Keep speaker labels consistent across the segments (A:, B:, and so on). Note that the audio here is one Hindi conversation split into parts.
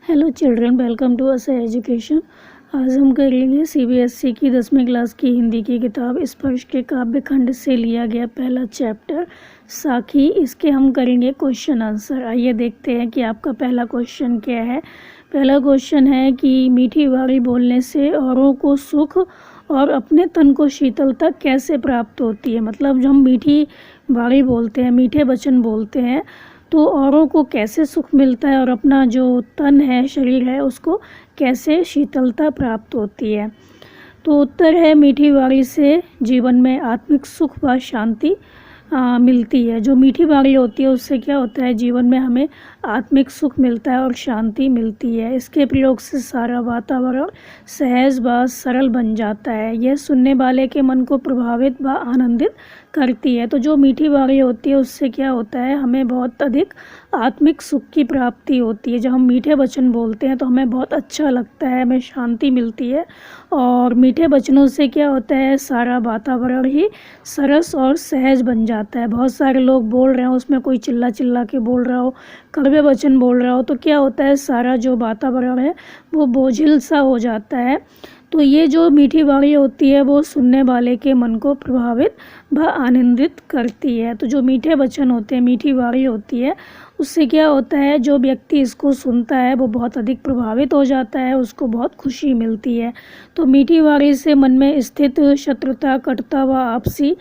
A: Hello children, welcome to us education. आज हम करेंगे सीबीएसई की 10वीं क्लास की हिंदी की किताब स्पर्श के काव्य खंड से लिया गया पहला चैप्टर साखी। इसके हम करेंगे क्वेश्चन आंसर। आइए देखते हैं कि आपका पहला क्वेश्चन क्या है। पहला क्वेश्चन है कि मीठी वाणी बोलने से औरों को सुख और अपने तन को शीतलता कैसे प्राप्त होती है। मतलब जब हम मीठी वाणी बोलते हैं, मीठे वचन बोलते हैं तो औरों को कैसे सुख मिलता है और अपना जो तन है, शरीर है, उसको कैसे शीतलता प्राप्त होती है। तो उत्तर है मीठी वाणी से जीवन में आत्मिक सुख व शांति मिलती है। जो मीठी वाणी होती है उससे क्या होता है, जीवन में हमें आत्मिक सुख मिलता है और शांति मिलती है। इसके प्रयोग से सारा वातावरण सहज व सरल बन जाता है। यह सुनने वाले के मन को प्रभावित व आनंदित करती है। तो जो मीठी वाणी होती है उससे क्या होता है, हमें बहुत अधिक आत्मिक सुख की प्राप्ति होती है। जब हम मीठे वचन बोलते हैं तो हमें बहुत अच्छा लगता है, हमें शांति मिलती है। और मीठे वचनों से क्या होता है, सारा वातावरण ही सरस और सहज बन जाता है। बहुत सारे लोग बोल रहे हैं, उसमें कोई चिल्ला चिल्ला के बोल रहा हो, कड़वे वचन बोल रहा हो, तो क्या होता है, सारा जो वातावरण है वो बोझिल सा हो जाता है। तो ये जो मीठी वाणी होती है वो सुनने वाले के मन को प्रभावित व आनंदित करती है। तो जो मीठे वचन होते हैं, मीठी वाणी होती है, उससे क्या होता है, जो व्यक्ति इसको सुनता है वो बहुत अधिक प्रभावित हो जाता है, उसको बहुत खुशी मिलती है। तो मीठी वाणी से मन में स्थित शत्रुता, कटुता व आपसी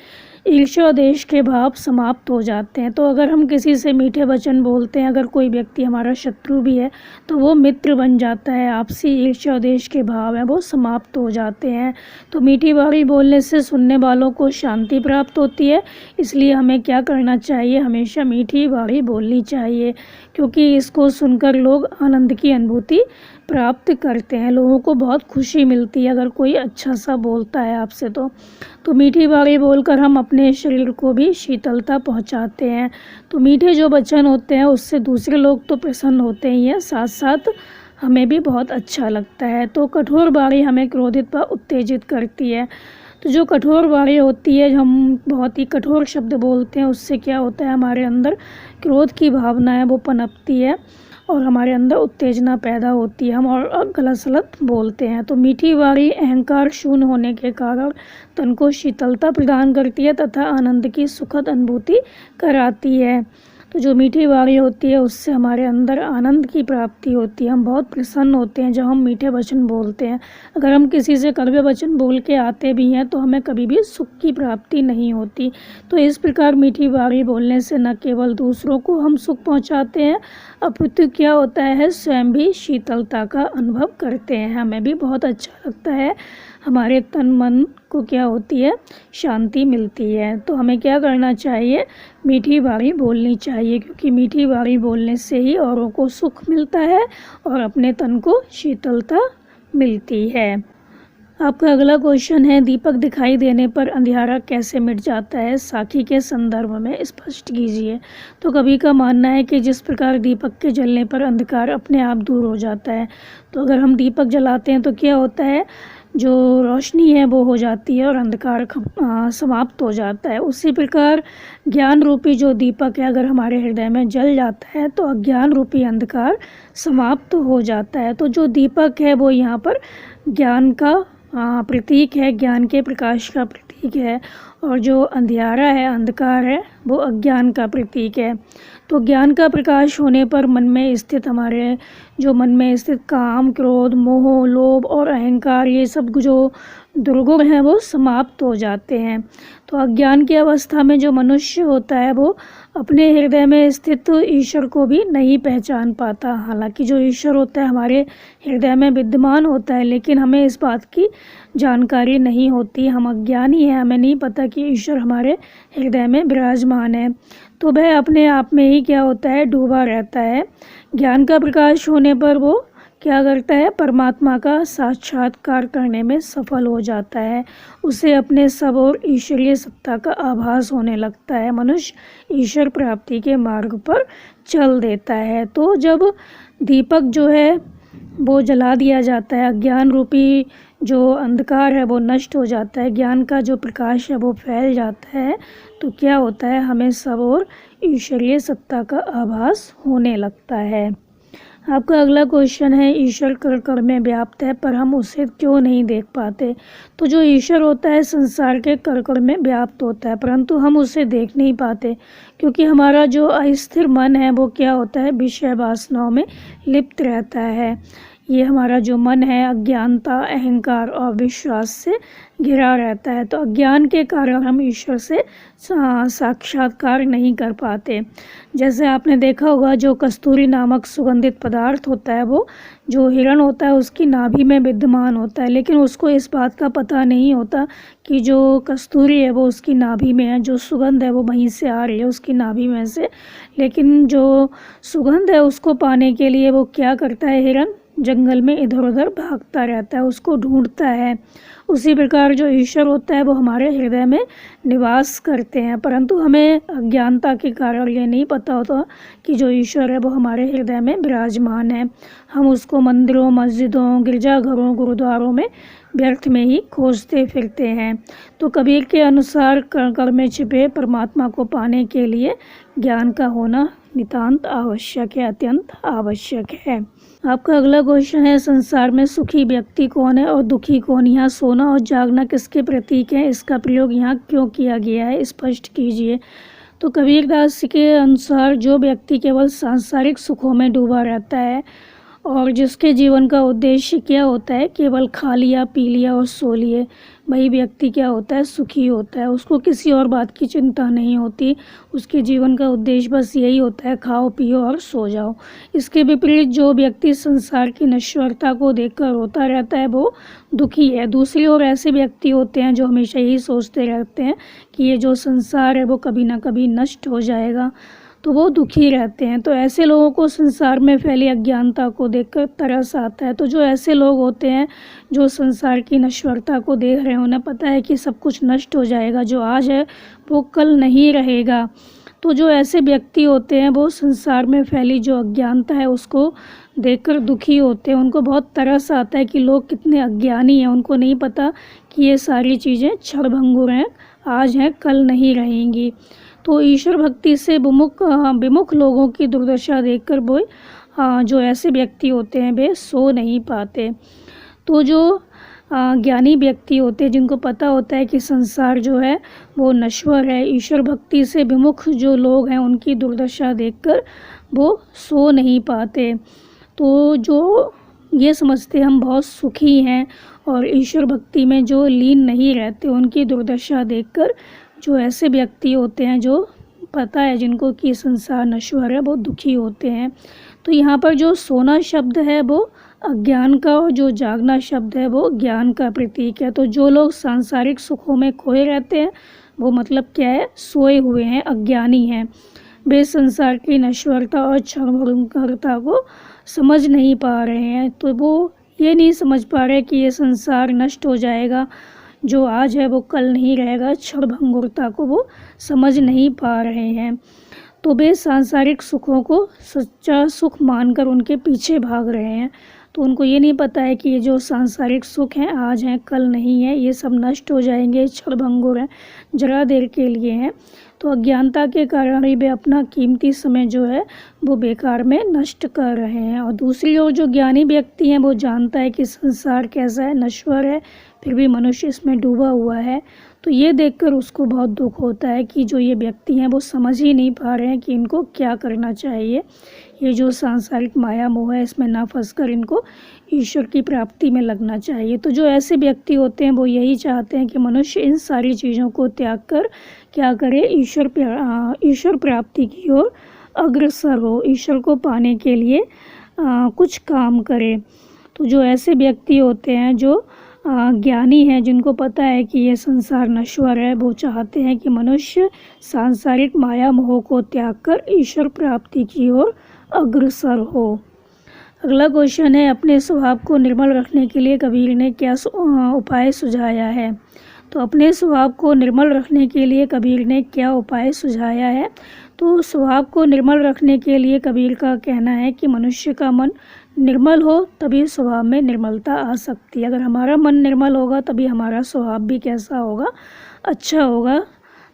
A: ईर्ष्या द्वेष के भाव समाप्त हो जाते हैं। तो अगर हम किसी से मीठे वचन बोलते हैं, अगर कोई व्यक्ति हमारा शत्रु भी है तो वो मित्र बन जाता है। आपसी ईर्ष्या द्वेष के भाव हैं वो समाप्त हो जाते हैं। तो मीठी वाणी बोलने से सुनने वालों को शांति प्राप्त होती है। इसलिए हमें क्या करना चाहिए, हमेशा मीठी वाणी बोलनी चाहिए, क्योंकि इसको सुनकर लोग आनंद की अनुभूति प्राप्त करते हैं। लोगों को बहुत खुशी मिलती है अगर कोई अच्छा सा बोलता है आपसे। तो मीठी वाणी बोलकर हम अपने शरीर को भी शीतलता पहुंचाते हैं। तो मीठे जो वचन होते हैं उससे दूसरे लोग तो प्रसन्न होते ही हैं, साथ साथ हमें भी बहुत अच्छा लगता है। तो कठोर वाणी हमें क्रोधित व उत्तेजित करती है। तो जो कठोर वाणी होती है, हम बहुत ही कठोर शब्द बोलते हैं, उससे क्या होता है, हमारे अंदर क्रोध की भावना है वो पनपती है और हमारे अंदर उत्तेजना पैदा होती है, हम और गलत सलत बोलते हैं। तो मीठी वाणी अहंकार शून्य होने के कारण तन को शीतलता प्रदान करती है तथा आनंद की सुखद अनुभूति कराती है। तो जो मीठी वाणी होती है उससे हमारे अंदर आनंद की प्राप्ति होती है, हम बहुत प्रसन्न होते हैं जब हम मीठे वचन बोलते हैं। अगर हम किसी से कड़वे वचन बोल के आते भी हैं तो हमें कभी भी सुख की प्राप्ति नहीं होती। तो इस प्रकार मीठी वाणी बोलने से न केवल दूसरों को हम सुख पहुंचाते हैं, अपितु क्या होता है, स्वयं भी शीतलता का अनुभव करते हैं। हमें भी बहुत अच्छा लगता है, हमारे तन मन को क्या होती है, शांति मिलती है। तो हमें क्या करना चाहिए, मीठी वाणी बोलनी चाहिए, क्योंकि मीठी वाणी बोलने से ही औरों को सुख मिलता है और अपने तन को शीतलता मिलती है। आपका अगला क्वेश्चन है, दीपक दिखाई देने पर अंधियारा कैसे मिट जाता है, साखी के संदर्भ में स्पष्ट कीजिए। तो कवि का मानना है कि जिस प्रकार दीपक के जलने पर अंधकार अपने आप दूर हो जाता है, तो अगर हम दीपक जलाते हैं तो क्या होता है, जो रोशनी है वो हो जाती है और अंधकार समाप्त हो जाता है। उसी प्रकार ज्ञान रूपी जो दीपक है, अगर हमारे हृदय में जल जाता है तो अज्ञान रूपी अंधकार समाप्त हो जाता है। तो जो दीपक है वो यहाँ पर ज्ञान का प्रतीक है, ज्ञान के प्रकाश का प्रतीक है, और जो अंधियारा है, अंधकार है, वो अज्ञान का प्रतीक है। तो ज्ञान का प्रकाश होने पर मन में स्थित हमारे जो मन में स्थित काम, क्रोध, मोह, लोभ और अहंकार, ये सब जो दुर्गुण हैं वो समाप्त हो जाते हैं। तो अज्ञान की अवस्था में जो मनुष्य होता है वो अपने हृदय में स्थित ईश्वर को भी नहीं पहचान पाता। हालांकि जो ईश्वर होता है हमारे हृदय में विद्यमान होता है, लेकिन हमें इस बात की जानकारी नहीं होती, हम अज्ञानी हैं, हमें नहीं पता कि ईश्वर हमारे हृदय में विराजमान है। तो वह अपने आप में ही क्या होता है, डूबा रहता है। ज्ञान का प्रकाश होने पर वो क्या करता है, परमात्मा का साक्षात्कार करने में सफल हो जाता है। उसे अपने सब और ईश्वरीय सत्ता का आभास होने लगता है। मनुष्य ईश्वर प्राप्ति के मार्ग पर चल देता है। तो जब दीपक जो है वो जला दिया जाता है, अज्ञान रूपी जो अंधकार है वो नष्ट हो जाता है, ज्ञान का जो प्रकाश है वो फैल जाता है, तो क्या होता है, हमें सब और ईश्वरीय सत्ता का आभास होने लगता है। आपका अगला क्वेश्चन है, ईश्वर कण कण में व्याप्त है पर हम उसे क्यों नहीं देख पाते। तो जो ईश्वर होता है संसार के कण कण में व्याप्त होता है, परंतु हम उसे देख नहीं पाते क्योंकि हमारा जो अस्थिर मन है वो क्या होता है, विषय वासनाओं में लिप्त रहता है। ये हमारा जो मन है अज्ञानता, अहंकार और विश्वास से घिरा रहता है। तो अज्ञान के कारण हम ईश्वर से साक्षात्कार नहीं कर पाते। जैसे आपने देखा होगा, जो कस्तूरी नामक सुगंधित पदार्थ होता है वो जो हिरण होता है उसकी नाभि में विद्यमान होता है, लेकिन उसको इस बात का पता नहीं होता कि जो कस्तूरी है वो उसकी नाभि में है, जो सुगंध है वो वहीं से आ रही है उसकी नाभि में से। लेकिन जो सुगंध है उसको पाने के लिए वो क्या करता है, हिरण जंगल में इधर उधर भागता रहता है, उसको ढूंढता है। उसी प्रकार जो ईश्वर होता है वो हमारे हृदय में निवास करते हैं, परंतु हमें अज्ञानता के कारण ये नहीं पता होता कि जो ईश्वर है वो हमारे हृदय में विराजमान है। हम उसको मंदिरों, मस्जिदों, गिरजाघरों, गुरुद्वारों में व्यर्थ में ही खोजते फिरते हैं। तो कबीर के अनुसार कण कण में छिपे परमात्मा को पाने के लिए ज्ञान का होना नितांत आवश्यक है, अत्यंत आवश्यक है। आपका अगला क्वेश्चन है, संसार में सुखी व्यक्ति कौन है और दुखी कौन। यहाँ सोना और जागना किसके प्रतीक हैं, इसका प्रयोग यहाँ क्यों किया गया है, स्पष्ट कीजिए। तो कबीरदास के अनुसार जो व्यक्ति केवल सांसारिक सुखों में डूबा रहता है और जिसके जीवन का उद्देश्य क्या होता है, केवल खा लिया, पी लिया और सो लिए, वही व्यक्ति क्या होता है, सुखी होता है। उसको किसी और बात की चिंता नहीं होती, उसके जीवन का उद्देश्य बस यही होता है, खाओ पियो और सो जाओ। इसके विपरीत जो व्यक्ति संसार की नश्वरता को देखकर रोता रहता है वो दुखी है। दूसरी ओर ऐसे व्यक्ति होते हैं जो हमेशा यही सोचते रहते हैं कि ये जो संसार है वो कभी ना कभी नष्ट हो जाएगा, तो वो दुखी रहते हैं। तो ऐसे लोगों को संसार में फैली अज्ञानता को देखकर तरस आता है। तो जो ऐसे लोग होते हैं जो संसार की नश्वरता को देख रहे हैं, उन्हें पता है कि सब कुछ नष्ट हो जाएगा, जो आज है वो कल नहीं रहेगा। तो जो ऐसे व्यक्ति होते हैं वो संसार में फैली जो अज्ञानता है उसको देखकर दुखी होते हैं। उनको बहुत तरस आता है कि लोग कितने अज्ञानी हैं, उनको नहीं पता कि ये सारी चीज़ें क्षणभंगुर हैं, आज हैं कल नहीं रहेंगी। तो ईश्वर भक्ति से विमुख लोगों की दुर्दशा देखकर वो जो ऐसे व्यक्ति होते हैं वे सो नहीं पाते। तो जो ज्ञानी व्यक्ति होते हैं जिनको पता होता है कि संसार जो है वो नश्वर है, ईश्वर भक्ति से विमुख जो लोग हैं उनकी दुर्दशा देखकर वो सो नहीं पाते। तो जो ये समझते हम बहुत सुखी हैं और ईश्वर भक्ति में जो लीन नहीं रहते, उनकी दुर्दशा देखकर जो ऐसे व्यक्ति होते हैं जो पता है जिनको कि संसार नश्वर है वो दुखी होते हैं। तो यहाँ पर जो सोना शब्द है वो अज्ञान का और जो जागना शब्द है वो ज्ञान का प्रतीक है। तो जो लोग सांसारिक सुखों में खोए रहते हैं वो मतलब क्या है, सोए हुए हैं, अज्ञानी हैं। वे संसार की नश्वरता और क्षणभंगुरता को समझ नहीं पा रहे हैं। तो वो ये नहीं समझ पा रहे कि ये संसार नष्ट हो जाएगा, जो आज है वो कल नहीं रहेगा, क्षणभंगुरता को वो समझ नहीं पा रहे हैं। तो वे सांसारिक सुखों को सच्चा सुख मानकर उनके पीछे भाग रहे हैं। तो उनको ये नहीं पता है कि ये जो सांसारिक सुख हैं आज हैं कल नहीं है, ये सब नष्ट हो जाएंगे, क्षणभंगुर हैं, जरा देर के लिए हैं। तो अज्ञानता के कारण ही वे अपना कीमती समय जो है वो बेकार में नष्ट कर रहे हैं। और दूसरी ओर जो ज्ञानी व्यक्ति हैं वो जानता है कि संसार कैसा है, नश्वर है, फिर भी मनुष्य इसमें डूबा हुआ है। तो ये देखकर उसको बहुत दुख होता है कि जो ये व्यक्ति हैं वो समझ ही नहीं पा रहे हैं कि इनको क्या करना चाहिए। ये जो सांसारिक माया मोह है इसमें ना फंसकर इनको ईश्वर की प्राप्ति में लगना चाहिए। तो जो ऐसे व्यक्ति होते हैं वो यही चाहते हैं कि मनुष्य इन सारी चीज़ों को त्याग कर क्या करे, ईश्वर प्राप्ति की ओर अग्रसर हो, ईश्वर को पाने के लिए कुछ काम करे। तो जो ऐसे व्यक्ति होते हैं जो ज्ञानी हैं, जिनको पता है कि ये संसार नश्वर है, वो चाहते हैं कि मनुष्य सांसारिक माया मोह को त्याग कर ईश्वर प्राप्ति की ओर अग्रसर हो। अगला क्वेश्चन है, अपने स्वभाव को निर्मल रखने के लिए कबीर ने क्या उपाय सुझाया है। तो अपने स्वभाव को निर्मल रखने के लिए कबीर ने क्या उपाय सुझाया है। तो स्वभाव को निर्मल रखने के लिए कबीर का कहना है कि मनुष्य का मन निर्मल हो तभी स्वभाव में निर्मलता आ सकती है। अगर हमारा मन निर्मल होगा तभी हमारा स्वभाव भी कैसा होगा, अच्छा होगा।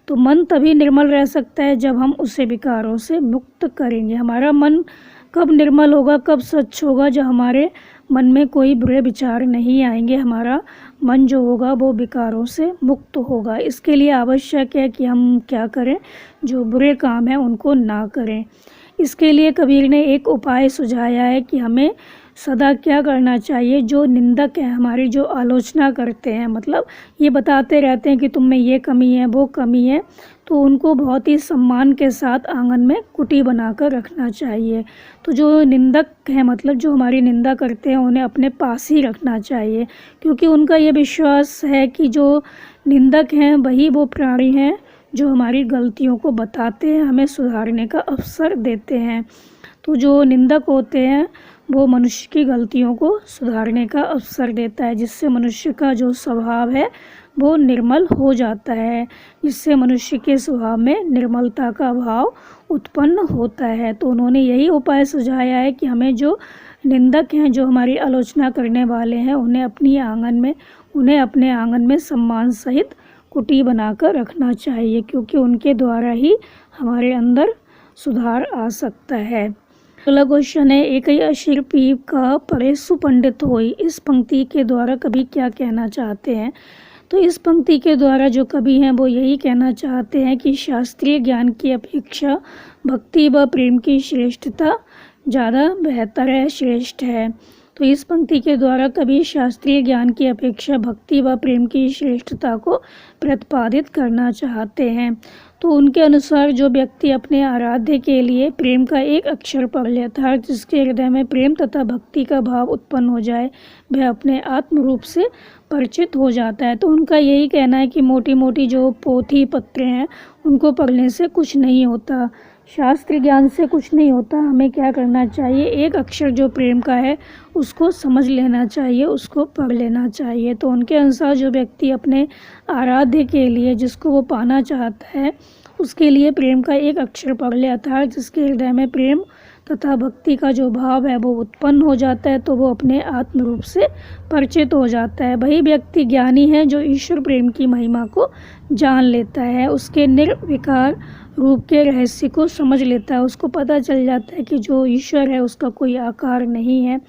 A: तो मन तभी निर्मल रह सकता है जब हम उसे विकारों से मुक्त करेंगे। हमारा मन कब निर्मल होगा, कब स्वच्छ होगा, जब हमारे मन में कोई बुरे विचार नहीं आएंगे, हमारा मन जो होगा वो विकारों से मुक्त होगा। इसके लिए आवश्यक है कि हम क्या करें, जो बुरे काम हैं उनको ना करें। इसके लिए कबीर ने एक उपाय सुझाया है कि हमें सदा क्या करना चाहिए। जो निंदक हैं, हमारी जो आलोचना करते हैं, मतलब ये बताते रहते हैं कि तुम में ये कमी है, वो कमी है, तो उनको बहुत ही सम्मान के साथ आंगन में कुटी बनाकर रखना चाहिए। तो जो निंदक हैं, मतलब जो हमारी निंदा करते हैं, उन्हें अपने पास ही रखना चाहिए, क्योंकि उनका ये विश्वास है कि जो निंदक हैं वही वो प्राणी हैं जो हमारी गलतियों को बताते हैं, हमें सुधारने का अवसर देते हैं। तो जो निंदक होते हैं वो मनुष्य की गलतियों को सुधारने का अवसर देता है, जिससे मनुष्य का जो स्वभाव है वो निर्मल हो जाता है, जिससे मनुष्य के स्वभाव में निर्मलता का भाव उत्पन्न होता है। तो उन्होंने यही उपाय सुझाया है कि हमें जो निंदक हैं, जो हमारी आलोचना करने वाले हैं, उन्हें अपने आंगन में सम्मान सहित कुटी बनाकर रखना चाहिए, क्योंकि उनके द्वारा ही हमारे अंदर सुधार आ सकता है। अगला क्वेश्चन है, एक अशिर पीप का परेशु पंडित होई। इस पंक्ति के द्वारा कवि क्या कहना चाहते हैं? तो इस पंक्ति के द्वारा जो कवि हैं वो यही कहना चाहते हैं कि शास्त्रीय ज्ञान की अपेक्षा भक्ति व प्रेम की श्रेष्ठता ज़्यादा बेहतर है, श्रेष्ठ है। तो इस पंक्ति के द्वारा कवि शास्त्रीय ज्ञान की अपेक्षा भक्ति व प्रेम की श्रेष्ठता को प्रतिपादित करना चाहते हैं। तो उनके अनुसार जो व्यक्ति अपने आराध्य के लिए प्रेम का एक अक्षर पढ़ लेता है, जिसके हृदय में प्रेम तथा भक्ति का भाव उत्पन्न हो जाए, वह अपने आत्म रूप से परिचित हो जाता है। तो उनका यही कहना है कि मोटी मोटी जो पोथी पत्र हैं उनको पढ़ने से कुछ नहीं होता, शास्त्र ज्ञान से कुछ नहीं होता। हमें क्या करना चाहिए, एक अक्षर जो प्रेम का है उसको समझ लेना चाहिए, उसको पढ़ लेना चाहिए। तो उनके अनुसार जो व्यक्ति अपने आराध्य के लिए, जिसको वो पाना चाहता है, उसके लिए प्रेम का एक अक्षर पढ़ लेता है, जिसके हृदय में प्रेम तथा भक्ति का जो भाव है वो उत्पन्न हो जाता है, तो वो अपने आत्म रूप से परिचित हो जाता है। वही व्यक्ति ज्ञानी है जो ईश्वर प्रेम की महिमा को जान लेता है, उसके निर्विकार रूप के रहस्य को समझ लेता है। उसको पता चल जाता है कि जो ईश्वर है उसका कोई आकार नहीं है,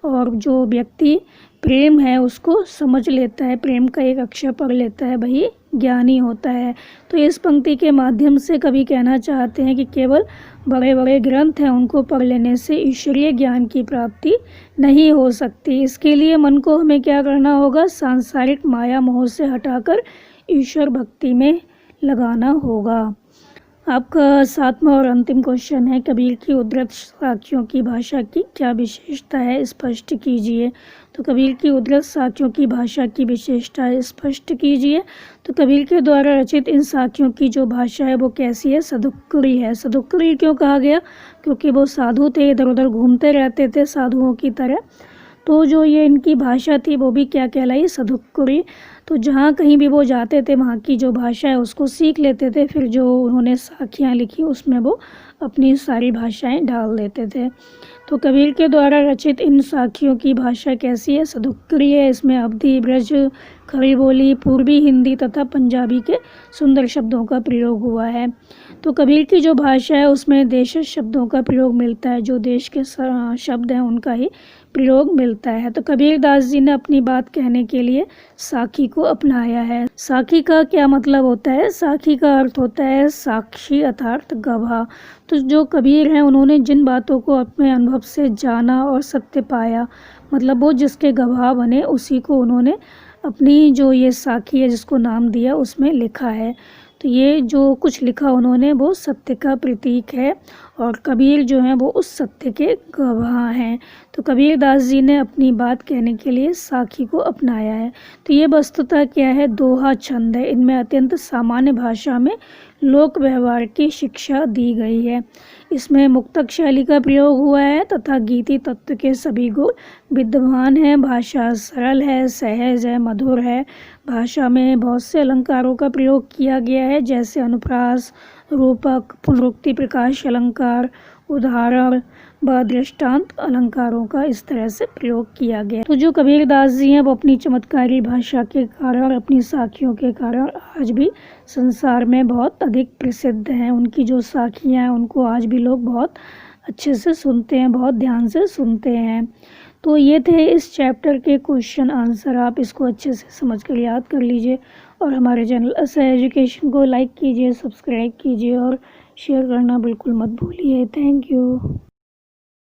A: और जो व्यक्ति प्रेम है उसको समझ लेता है, प्रेम का एक अक्षर पढ़ लेता है, वही ज्ञानी होता है। तो इस पंक्ति के माध्यम से कवि कहना चाहते हैं कि केवल बड़े बड़े ग्रंथ हैं उनको पढ़ लेने से ईश्वरीय ज्ञान की प्राप्ति नहीं हो सकती। इसके लिए मन को हमें क्या करना होगा, सांसारिक माया मोह से हटाकर ईश्वर भक्ति में लगाना होगा। आपका 7वां और अंतिम क्वेश्चन है, कबीर की उद्धृत साखियों की भाषा की क्या विशेषता है, स्पष्ट कीजिए। तो कबीर की उद्धृत साखियों की भाषा की विशेषता स्पष्ट कीजिए। तो कबीर के द्वारा रचित इन साखियों की जो भाषा है वो कैसी है, सदुक्कड़ी है। सदुक्कड़ी क्यों कहा गया, क्योंकि वो साधु थे, इधर उधर घूमते रहते थे साधुओं की तरह, तो जो ये इनकी भाषा थी वो भी क्या कहलाई, सदुक्कड़ी। तो जहाँ कहीं भी वो जाते थे वहाँ की जो भाषा है उसको सीख लेते थे, फिर जो उन्होंने साखियाँ लिखी उसमें वो अपनी सारी भाषाएं डाल देते थे। तो कबीर के द्वारा रचित इन साखियों की भाषा कैसी है, सदुक्कड़ी है। इसमें अवधी, ब्रज, खड़ी बोली, पूर्वी हिंदी तथा पंजाबी के सुंदर शब्दों का प्रयोग हुआ है। तो कबीर की जो भाषा है उसमें देश शब्दों का प्रयोग मिलता है, जो देश के शब्द हैं उनका ही प्रयोग मिलता है। तो कबीर दास जी ने अपनी बात कहने के लिए साखी को अपनाया है। साखी का क्या मतलब होता है, साखी का अर्थ होता है साक्षी अर्थात गवाह। तो जो कबीर हैं उन्होंने जिन बातों को अपने अनुभव से जाना और सत्य पाया, मतलब वो जिसके गवाह बने, उसी को उन्होंने अपनी जो ये साखी है जिसको नाम दिया उसमें लिखा है। तो ये जो कुछ लिखा उन्होंने वो सत्य का प्रतीक है, और कबीर जो हैं वो उस सत्य के गवाह हैं। तो कबीर दास जी ने अपनी बात कहने के लिए साखी को अपनाया है। तो ये वस्तुतः क्या है, दोहा छंद है। इनमें अत्यंत सामान्य भाषा में लोक व्यवहार की शिक्षा दी गई है। इसमें मुक्तक शैली का प्रयोग हुआ है तथा गीति तत्व के सभी गुण विद्यमान हैं। भाषा सरल है, सहज है, मधुर है। भाषा में बहुत से अलंकारों का प्रयोग किया गया है, जैसे अनुप्रास, रूपक, पुनरुक्ति, प्रकाश अलंकार, उदाहरण व दृष्टांत अलंकारों का इस तरह से प्रयोग किया गया। तो जो कबीर दास जी हैं वो अपनी चमत्कारी भाषा के कारण, अपनी साखियों के कारण आज भी संसार में बहुत अधिक प्रसिद्ध हैं। उनकी जो साखियाँ हैं उनको आज भी लोग बहुत अच्छे से सुनते हैं, बहुत ध्यान से सुनते हैं। तो ये थे इस चैप्टर के क्वेश्चन आंसर, आप इसको अच्छे से समझ कर याद कर लीजिए और हमारे चैनल असह एजुकेशन को लाइक कीजिए, सब्सक्राइब कीजिए और शेयर करना बिल्कुल मत भूलिए। Thank you.